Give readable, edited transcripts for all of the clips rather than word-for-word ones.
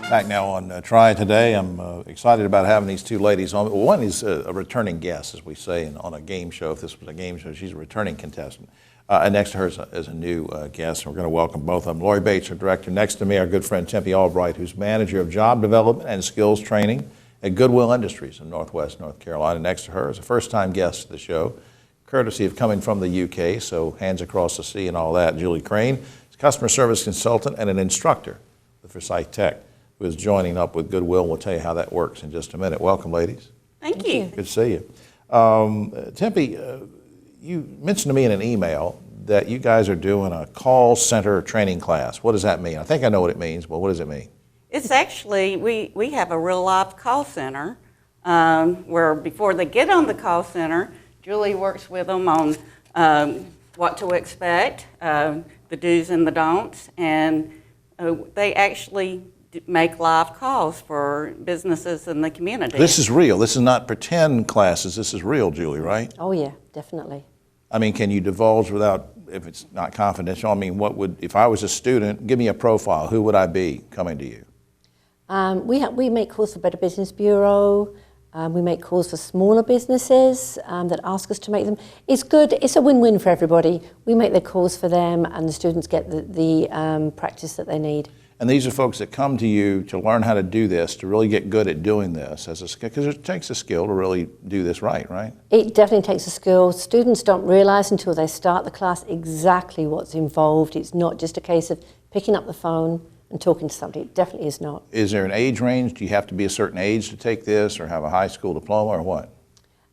Back now on Triad today. I'm excited about having these two ladies on. One is a returning guest, as we say, on a game show. If this was a game show, she's a returning contestant. And next to her is a new guest. We're going to welcome both of them. Lori Bates, our director. Next to me, our good friend Tempe Albright, who's manager of job development and skills training at Goodwill Industries in Northwest North Carolina. Next to her is a first-time guest to the show, courtesy of coming from the UK, so hands across the sea and all that. Julie Crane is a customer service consultant and an instructor with Forsyth Tech, who is joining up with Goodwill. We'll tell you how that works in just a minute. Welcome, ladies. Thank you. Good to see you. Tempe, you mentioned to me in an email that you guys are doing a call center training class. What does that mean? I think I know what it means, but what does it mean? It's actually, we have a real live call center where before they get on the call center, Julie works with them on what to expect, the do's and the don'ts, and they actually make live calls for businesses in the community. This is real. This is not pretend classes. This is real, Julie, right? Oh yeah, definitely. I mean, can you divulge without, if it's not confidential? I mean, what would, if I was a student, give me a profile. Who would I be coming to you? We make calls for Better Business Bureau. We make calls for smaller businesses that ask us to make them. It's good. It's a win-win for everybody. We make the calls for them, and the students get the practice that they need. And these are folks that come to you to learn how to do this, to really get good at doing this as a skill, because it takes a skill to really do this right, right? It definitely takes a skill. Students don't realize until they start the class exactly what's involved. It's not just a case of picking up the phone and talking to somebody. It definitely is not. Is there an age range? Do you have to be a certain age to take this, or have a high school diploma, or what?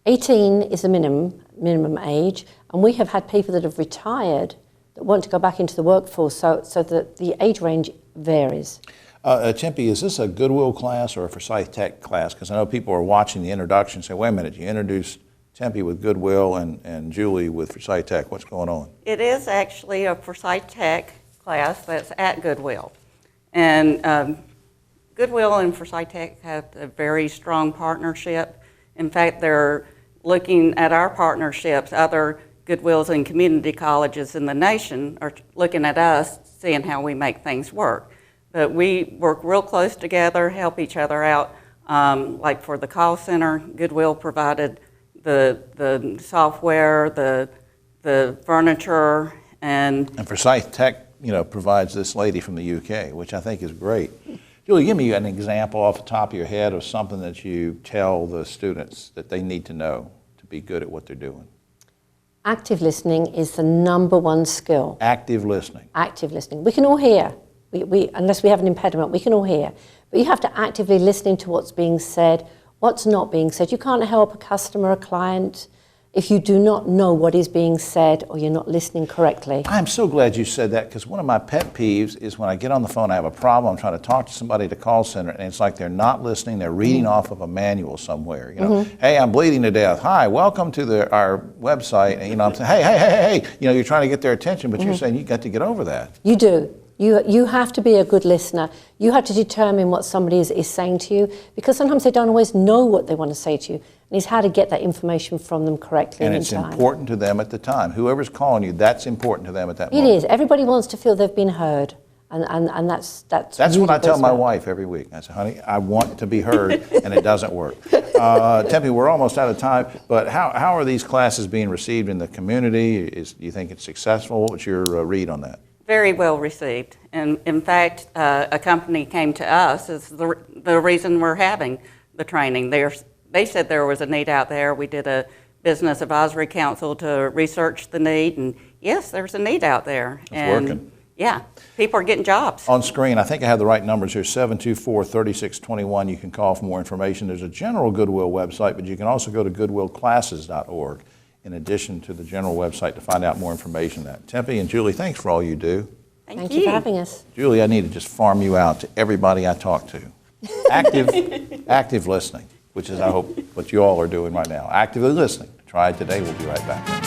18 is the minimum age, and we have had people that have retired that want to go back into the workforce, so that the age range varies. Tempe, is this a Goodwill class or a Forsyth Tech class? Because I know people are watching the introduction and say, wait a minute, you introduced Tempe with Goodwill and Julie with Forsyth Tech. What's going on? It is actually a Forsyth Tech class that's at Goodwill. And Goodwill and Forsyth Tech have a very strong partnership. In fact, they're looking at our partnerships. Other Goodwills and community colleges in the nation are looking at us, seeing how we make things work. But we work real close together, help each other out. Like for the call center, Goodwill provided the software, the furniture, and Forsyth Tech, you know, provides this lady from the UK, which I think is great. Julie, give me an example off the top of your head of something that you tell the students that they need to know to be good at what they're doing. Active listening is the #1 skill. Active listening. Active listening. We can all hear. Unless we have an impediment, we can all hear. But you have to actively listen to what's being said, what's not being said. You can't help a customer, a client, if you do not know what is being said or you're not listening correctly. I'm so glad you said that, because one of my pet peeves is when I get on the phone, I have a problem, I'm trying to talk to somebody at the call center, and it's like they're not listening, they're reading off of a manual somewhere. You know, hey, I'm bleeding to death. Hi, welcome to our website. And, you know, I'm saying, hey. You know, you're trying to get their attention, but you're saying you got to get over that. You do. You have to be a good listener. You have to determine what somebody is saying to you, because sometimes they don't always know what they want to say to you. And it's how to get that information from them correctly. And it's important to them at the time. Whoever's calling you, that's important to them at that moment. It is. Everybody wants to feel they've been heard. And that's really what I tell my wife every week. I say, honey, I want to be heard, and it doesn't work. Tempe, we're almost out of time, but how are these classes being received in the community? Do you think it's successful? What's your read on that? very well received. And in fact, a company came to us as the reason we're having the training. They said there was a need out there. We did a business advisory council to research the need, and yes, there's a need out there. It's working. Yeah, people are getting jobs. On screen, I think I have the right numbers here, 724-3621. You can call for more information. There's a general Goodwill website, but you can also go to goodwillclasses.org in addition to the general website to find out more information on that. Tempe and Julie, thanks for all you do. Thank you for having us. Julie, I need to just farm you out to everybody I talk to. Active listening, which is, I hope, what you all are doing right now. Actively listening. Try it today. We'll be right back.